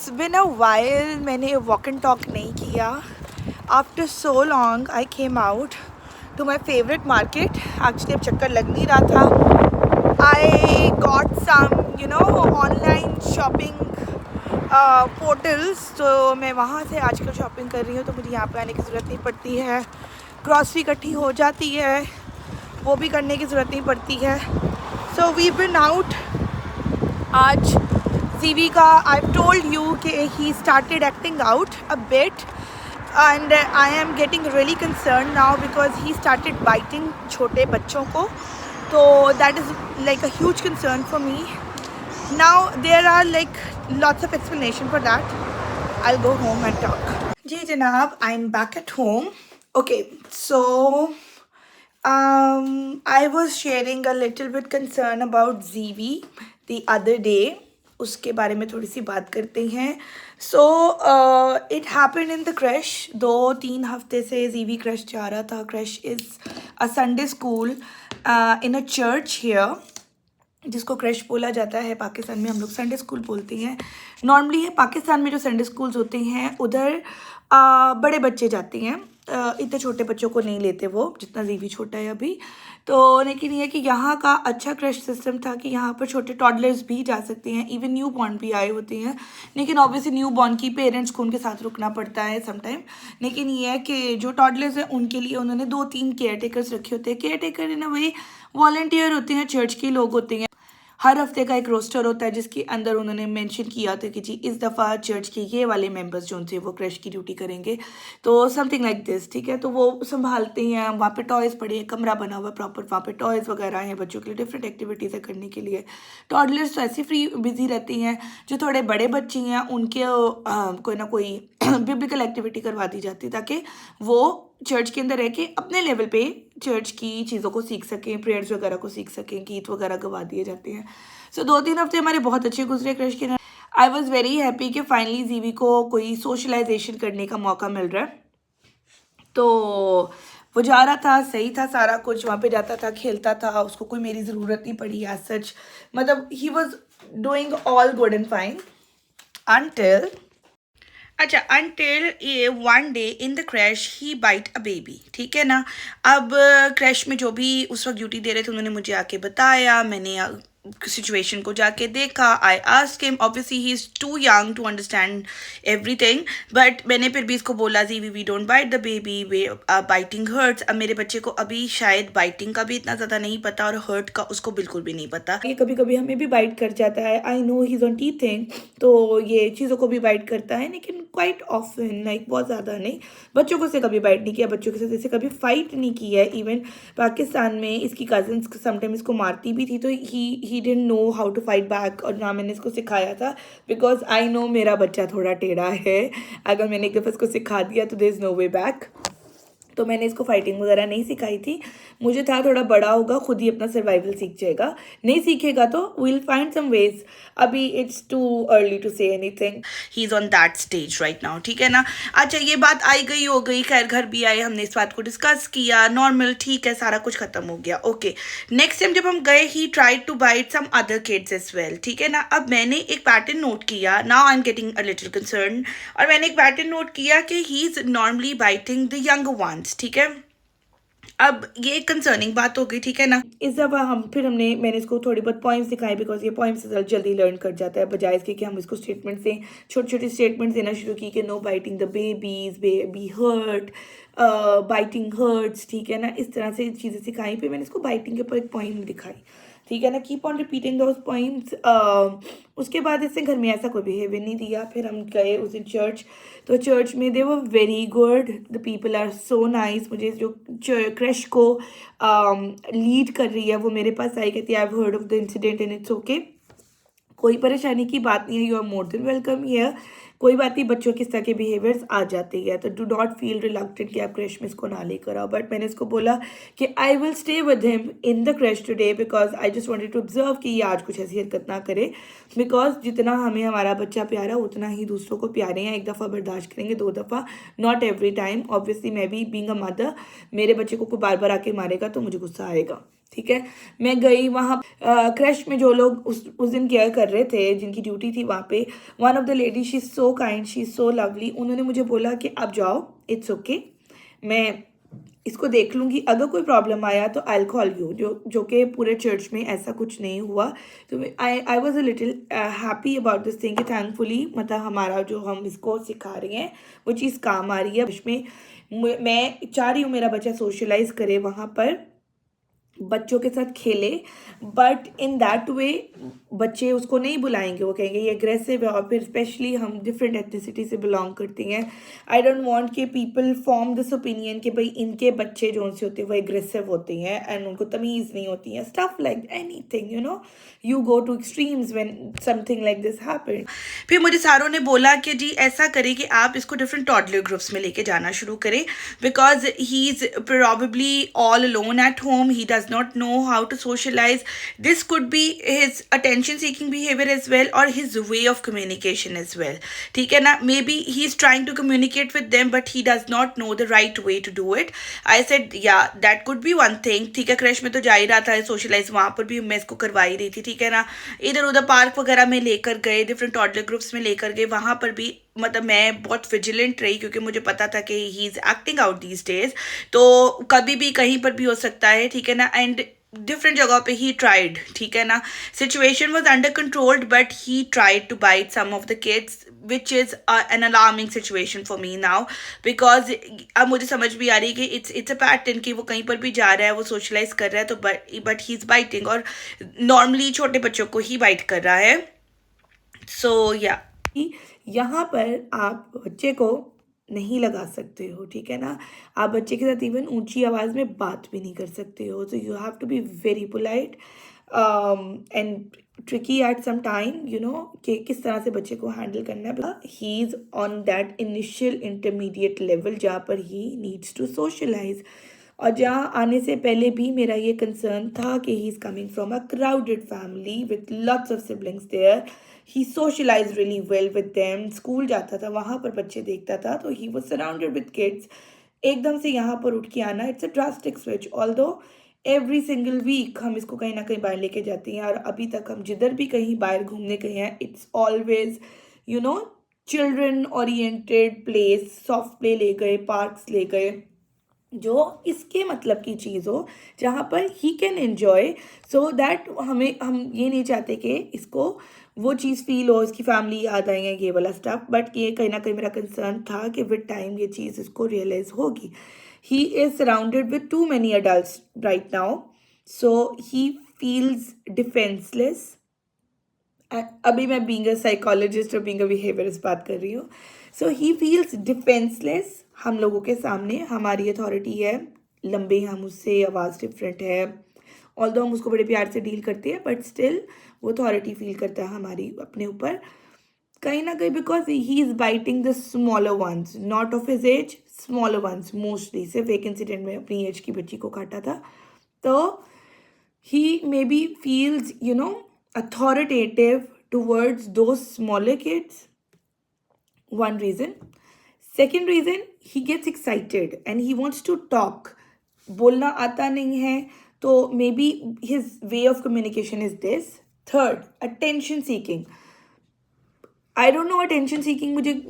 It's been a while मैंने walk and talk नहीं किया. After so long I came out to my favorite market. Actually अब चक्कर लग नहीं रहा था. I got some online shopping portals. तो मैं वहाँ से आजकल शॉपिंग कर रही हूँ, तो मुझे यहाँ पे आने की ज़रूरत नहीं पड़ती है. ग्रॉसरी इकट्ठी हो जाती है, वो भी करने की ज़रूरत नहीं पड़ती है. So we've been out. आज जीवी का I've told you कि he started acting out a bit and I am getting really concerned now because he started biting छोटे बच्चों को. तो that is like a huge concern for me. Now there are like lots of explanation for that. I'll go home and talk. जी जनाब, I'm back at home. Okay, so I was sharing a little bit concern about Zivi the other day. उसके बारे में थोड़ी सी बात करते हैं. So it happened in the crash. 2-3 हफ्ते से Zivi crash जा रहा था. Crash is a Sunday school in a church here, जिसको क्रैश बोला जाता है. पाकिस्तान में हम लोग संडे स्कूल बोलते हैं. नॉर्मली है पाकिस्तान में जो संडे स्कूल्स होते हैं उधर बड़े बच्चे जाते हैं. इतने छोटे बच्चों को नहीं लेते वो, जितना जीवी छोटा है अभी. तो लेकिन ये कि यहाँ का अच्छा क्रैश सिस्टम था कि यहाँ पर छोटे टॉडलर्स भी जा सकते हैं, इवन न्यू बॉर्न भी आए होते हैं. लेकिन ऑब्वियसली न्यू बॉर्न की पेरेंट्स को उनके साथ रुकना पड़ता है समटाइम. लेकिन ये है कि जो टॉडलर्स हैं उनके लिए उन्होंने 2-3 केयर टेकर्स रखे होते हैं. केयर टेकर इन अ वे वॉलंटियर होते हैं, चर्च के लोग होते हैं. हर हफ्ते का एक रोस्टर होता है जिसके अंदर उन्होंने मेंशन किया था कि जी इस दफ़ा चर्च के ये वाले मेंबर्स जो थे वो क्रैश की ड्यूटी करेंगे. तो समथिंग लाइक दिस, ठीक है. तो वो संभालते हैं. वहाँ पे टॉयज़ पड़े हैं, कमरा बना हुआ प्रॉपर, वहाँ पे टॉयज़ वगैरह हैं बच्चों के लिए, डिफरेंट एक्टिविटीज़ है करने के लिए. टॉडलर्स तो ऐसे फ्री बिजी रहती हैं. जो थोड़े बड़े बच्चे हैं उनके कोई ना कोई बिब्लिकल एक्टिविटी करवा दी जाती है ताकि वो चर्च के अंदर रह के अपने लेवल पे चर्च की चीज़ों को सीख सकें, प्रेयर्स वगैरह को सीख सकें. गीत वगैरह गवा दिए जाते हैं. सो 2-3 हफ्ते हमारे बहुत अच्छे गुजरे क्रश के. आई वॉज़ वेरी हैप्पी कि फाइनली जीवी को कोई सोशलाइजेशन करने का मौका मिल रहा है. तो वो जा रहा था, सही था सारा कुछ. वहाँ पे जाता था, खेलता था, उसको कोई मेरी ज़रूरत नहीं पड़ी एज सच. मतलब he was doing all good and fine until one day in the crash he bite a baby. ठीक है ना. अब क्रैश में जो भी उस वक्त ड्यूटी दे रहे थे उन्होंने मुझे आके बताया. मैंने सिचुएशन को जाके देखा. I asked him. Obviously he is too young to understand everything, but मैंने फिर भी इसको बोला जी we don't bite the baby, way biting hurts. अब मेरे बच्चे को अभी शायद बाइटिंग का भी इतना ज़्यादा नहीं पता और हर्ट का उसको बिल्कुल भी नहीं पता. ये कभी कभी हमें भी बाइट कर जाता है. I know he is on teething, तो ये चीज़ों को भी बाइट करता है, लेकिन क्वाइट ऑफन, लाइक बहुत ज़्यादा नहीं. बच्चों को से कभी बाइट नहीं किया, बच्चों के साथ जैसे कभी फाइट नहीं की है. इवन पाकिस्तान में इसकी कज़न्स समटाइम इसको मारती भी थी, तो he didn't know how to fight back. और ना मैंने इसको सिखाया था, बिकॉज आई नो मेरा बच्चा थोड़ा टेढ़ा है. अगर मैंने एक दफ़ा इसको सिखा दिया तो there is no way back. तो मैंने इसको फाइटिंग वगैरह नहीं सिखाई थी. मुझे था थोड़ा बड़ा होगा खुद ही अपना सर्वाइवल सीख जाएगा. नहीं सीखेगा तो वील फाइंड सम वेज. अभी it's too early to say anything. He is on that stage right now, ठीक है ना. अच्छा, ये बात आई गई हो गई. खैर घर भी आए, हमने इस बात को डिस्कस किया, नॉर्मल, ठीक है, सारा कुछ खत्म हो गया. ओके, नेक्स्ट टाइम जब हम गए he tried to bite some other kids as well, ठीक है ना. अब मैंने एक पैटर्न नोट किया. Now I am getting a little concern. और मैंने एक पैटर्न नोट किया कि he is normally biting the younger ones, ठीक है. अब ये कंसर्निंग बात हो गई, ठीक है ना. इस दफ़ा मैंने इसको थोड़ी बहुत पॉइंट्स दिखाई, बिकॉज ये पॉइंट्स जल्दी लर्न कर जाता है, बजाय इसके कि हम इसको स्टेटमेंट्स दें. छोटे छोटे स्टेटमेंट्स देना शुरू की कि no biting the babies, baby hurt, biting hurts, ठीक है ना. इस तरह से चीज़ें सिखाई. फिर मैंने इसको बाइटिंग के ऊपर एक पॉइंट दिखाई, ठीक है ना. Keep on repeating those points. उसके बाद इससे घर में ऐसा कोई बिहेवियर नहीं दिया. फिर हम गए उस दिन चर्च. तो चर्च में they were very good, the people are so nice. मुझे जो क्रैश को लीड कर रही है वो मेरे पास आई, कहती है I have heard of the incident and it's okay. कोई परेशानी की बात नहीं है, you are more than welcome here. कोई बात नहीं, बच्चों के इस तरह के बिहेवियर्स आ जाते हैं, तो डू नॉट फील रिलक्टेंट कि आप क्रैश में इसको ना लेकर आओ। बट मैंने इसको बोला कि I will stay with him in the creche today because I just wanted to observe कि ये आज कुछ ऐसी हरकत ना करे, बिकॉज जितना हमें हमारा बच्चा प्यारा उतना ही दूसरों को प्यारे हैं। एक दफ़ा बर्दाश्त करेंगे, 2 दफ़ा, नॉट एवरी टाइम। ऑब्वियसली मैं भी बीइंग अ मदर, मेरे बच्चे को कोई बार बार आके मारेगा तो मुझे गुस्सा आएगा, ठीक है। मैं गई वहाँ, क्रैश में जो लोग उस दिन केयर कर रहे थे, जिनकी ड्यूटी थी वहाँ पे, one of the lady, she is so kind, she is so lovely, उन्होंने मुझे बोला कि आप जाओ, इट्स ओके, मैं इसको देख लूँगी, अगर कोई प्रॉब्लम आया तो आई विल कॉल यू। जो कि पूरे चर्च में ऐसा कुछ नहीं हुआ। तो I was a little happy about this thing कि थैंकफुली मतलब हमारा जो हम इसको सिखा रहे हैं वो चीज़ काम आ रही है। उसमें मैं चाह रही हूँ मेरा बच्चा सोशलाइज करे, वहाँ पर बच्चों के साथ खेले, बट इन दैट वे बच्चे उसको नहीं बुलाएंगे, वो कहेंगे ये अग्रेसिव है। और फिर स्पेशली हम डिफरेंट एथनिसिटी से बिलोंग करते हैं, आई डोंट वांट कि पीपल फॉर्म दिस ओपिनियन कि भाई इनके बच्चे जो से होते हैं वो एग्रेसिव होते हैं एंड उनको तमीज़ नहीं होती है, stuff like anything, you know, you go two extremes when something like this happened. फिर मुझे सारों ने बोला कि जी ऐसा करें कि आप इसको डिफरेंट टॉडलर ग्रुप्स में लेके जाना शुरू करें, because he is probably all alone at home, he does not know how to socialize. This could be his attention seeking behavior as well, or his way of communication as well, ठीक है ना। maybe he's trying to communicate with them but he does not know the right way to do it. I said yeah, that could be one thing, ठीक है। Crash में तो जा ही रहा था सोशलाइज, वहाँ पर भी मैं इसको करवा ही रही थी, ठीक है ना। इधर उधर पार्क वगैरह में लेकर गए, डिफरेंट टॉडलर ग्रुप्स में लेकर गए, वहाँ पर भी मतलब मैं बहुत विजिलेंट रही क्योंकि मुझे पता था कि he is acting out these days, तो कभी भी कहीं पर भी हो सकता है, ठीक है ना। एंड डिफरेंट जगह पे ही ट्राइड, ठीक है ना। Situation was under controlled but he tried to bite some of the kids which is an alarming situation for me now, because अब मुझे समझ भी आ रही है कि इट्स अ पैटर्न कि वो कहीं पर भी जा रहा है, वो सोशलाइज कर रहा है, तो बट ही इज़ बाइटिंग, और नॉर्मली छोटे बच्चों को ही बाइट कर रहा है। सो या यहाँ पर आप बच्चे को नहीं लगा सकते हो, ठीक है ना। आप बच्चे के साथ इवन ऊंची आवाज़ में बात भी नहीं कर सकते हो, तो you have to be very polite and tricky at some time, you know, कि किस तरह से बच्चे को हैंडल करना है। He is on that initial intermediate level जहाँ पर ही नीड्स टू सोशलाइज, और जहाँ आने से पहले भी मेरा ये कंसर्न था कि he is coming from a crowded family with lots of siblings there, he socialize really well with them. School जाता था, वहाँ पर बच्चे देखता था, तो he was surrounded with kids. एकदम से यहाँ पर उठ के आना, it's a drastic switch. Although every single week हम इसको कहीं ना कहीं बाहर लेके जाते हैं, और अभी तक हम जिधर भी कहीं बाहर घूमने गए हैं, it's always you know children oriented place, soft play ले गए, पार्क्स ले गए, जो इसके मतलब की चीज़ हो, जहाँ पर he can enjoy, so that हम ये नहीं चाहते कि इसको वो चीज़ फील हो, इसकी फैमिली याद आएंगे, ये वाला स्टफ। बट ये कहीं ना कहीं मेरा कंसर्न था कि विद टाइम ये चीज़ इसको रियलाइज़ होगी। He is surrounded with two many adults right now, so he feels defenceless. अभी मैं बीइंग अ साइकोलॉजिस्ट और बीइंग अ बिहेवियरिस्ट बात कर रही हूँ। सो ही फील्स डिफेंसलेस हम लोगों के सामने। हमारी अथॉरिटी है, लंबे हम उससे, आवाज़ डिफरेंट है, ऑल्दो हम उसको बड़े प्यार से डील करते हैं, बट स्टिल वो अथॉरिटी फील करता है हमारी अपने ऊपर कहीं ना कहीं, because he is biting the smaller once, not of his age, smaller once mostly. सिर्फ एक इंसिडेंट में अपनी एज की बच्ची को काटा था, तो he maybe feels, you know, authoritative towards those smaller kids. One reason. Second reason, he gets excited and he wants to talk. बोलना आता नहीं है, तो maybe his way of communication is this. Third, attention seeking. I don't know, attention seeking मुझे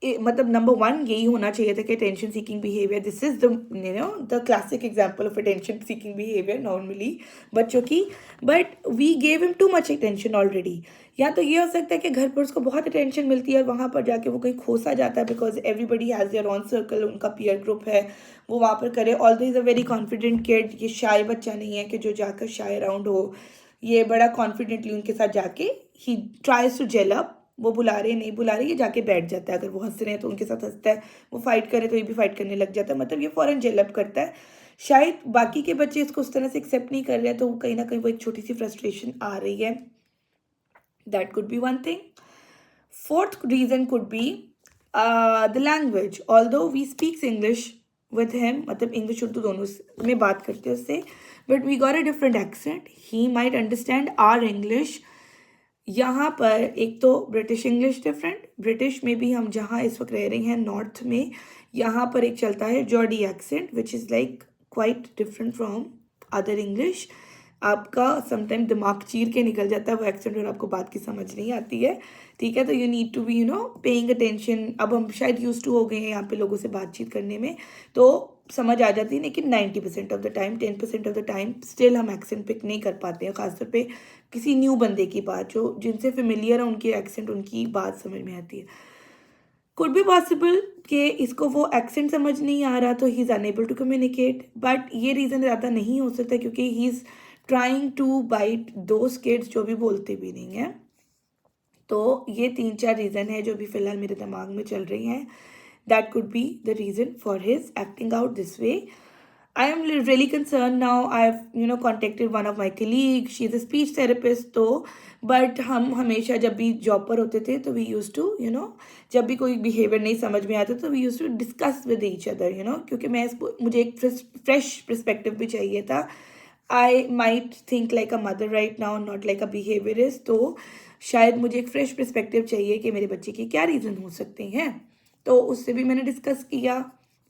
मतलब number 1 यही होना चाहिए था कि attention seeking behaviour, this is the classic example of attention seeking behaviour normally बच्चों की, but we gave him too much attention already. या तो ये हो सकता है कि घर पर उसको बहुत अटेंशन मिलती है और वहाँ पर जाके वो कहीं खोसा जाता है, because everybody has their own circle, उनका पीयर ग्रुप है, वो वहाँ पर करे। Although is a very confident kid, ये शाय बच्चा नहीं है कि जो जाकर शाय अराउंड हो, ये बड़ा कॉन्फिडेंटली उनके साथ जाके he tries to gel up. वो बुला रहे नहीं बुला रहे, ये जाके बैठ जाता है, अगर वो हंस रहे हैं तो उनके साथ हंसता है, वो फाइट करे तो ये भी फाइट करने लग जाता है, मतलब ये फ़ौरन जेलअप करता है। शायद बाकी के बच्चे इसको उस तरह से एक्सेप्ट नहीं कर रहे हैं, तो कहीं ना कहीं वो एक छोटी सी फ्रस्ट्रेशन आ रही है, that could be one thing. Fourth reason could be the language. Although we speaks English with him, मतलब English उर्दू दोनों में बात करते हैं उससे, but we got a different accent. He might understand our English. यहाँ पर एक तो ब्रिटिश इंग्लिश डिफरेंट, ब्रिटिश में भी हम जहाँ इस वक्त रह रहे हैं नॉर्थ में, यहाँ पर एक चलता है Jordi accent which is like quite different from other English. आपका समटाइम दिमाग चीर के निकल जाता है वो एक्सेंट और आपको बात की समझ नहीं आती है. ठीक है, तो you need to be paying attention. अब हम शायद यूज टू हो गए हैं यहाँ पे लोगों से बातचीत करने में, तो समझ आ जाती है, लेकिन 90% of the time, 10% of the time still हम एक्सेंट पिक नहीं कर पाते हैं. खासतौर पे किसी न्यू बंदे की बात, जो जिनसे फेमिलियर है उनकी एक्सेंट, उनकी बात समझ में आती है. कुड बी पॉसिबल कि इसको वो एक्सेंट समझ नहीं आ रहा तो he is unable to communicate, but ये रीज़न ज़्यादा नहीं हो सकता क्योंकि he is trying to bite those kids जो भी बोलते भी नहीं हैं. तो ये 3-4 रीज़न है जो भी फ़िलहाल मेरे दिमाग में चल रही हैं. That could be the reason for his acting out this way. I am really concerned now. I've contacted one of my colleagues. She's a speech therapist. तो बट हम हमेशा जब भी जॉब पर होते थे तो वी यूज़ टू जब भी कोई बिहेवियर नहीं समझ में आता तो we use to discuss with each other क्योंकि मुझे एक फ्रेश पर्सपेक्टिव भी चाहिए था. I might think like a mother right now, not like a behaviourist. तो शायद मुझे एक फ्रेश पर्सपेक्टिव चाहिए कि मेरे बच्चे के क्या रीज़न हो सकते हैं. तो उससे भी मैंने डिस्कस किया,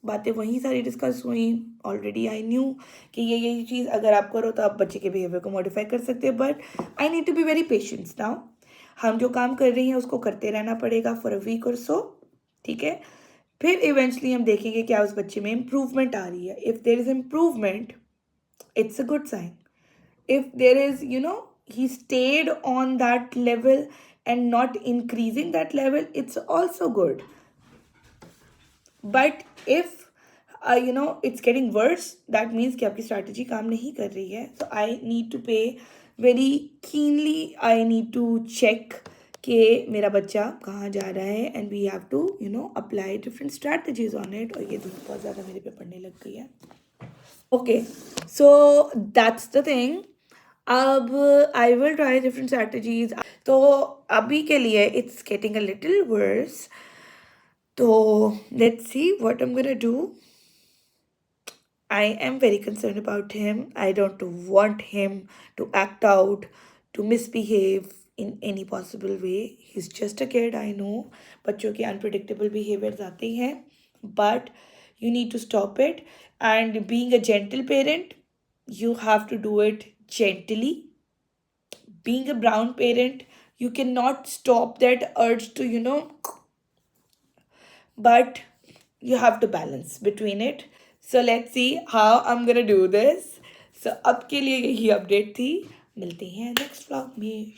बातें वहीं सारी डिस्कस हुई. ऑलरेडी आई न्यू कि ये चीज़ अगर आप करो तो आप बच्चे के बिहेवियर को मॉडिफाई कर सकते हैं, but I need to be very patience now. हम जो काम कर रही हैं उसको करते रहना पड़ेगा फॉर अ वीक और सो. ठीक है, फिर इवेंचुअली हम देखेंगे क्या उस बच्चे में इम्प्रूवमेंट आ रही है. If there is improvement, it's a good sign. If there is, he stayed on that level and not increasing that level, it's also good. But if, it's getting worse, that means कि आपकी strategy काम नहीं कर रही है. So I need to pay very keenly, I need to check कि मेरा बच्चा कहाँ जा रहा है, and we have to, apply different strategies on it. और ये धूप बहुत ज़्यादा मेरे पे पड़ने लग गई है. Okay, so that's the thing. अब I will try different strategies. तो अभी के लिए it's getting a little worse. तो let's see what I'm gonna do. I am very concerned about him. I don't want him to act out, to misbehave in any possible way. He's just a kid, I know. बच्चों के unpredictable behaviors आते हैं, but you need to stop it. And being a gentle parent, you have to do it gently. Being a brown parent, you cannot stop that urge to, but you have to balance between it. So let's see how I'm gonna do this. So अब के लिए यही update थी. मिलते हैं next vlog में.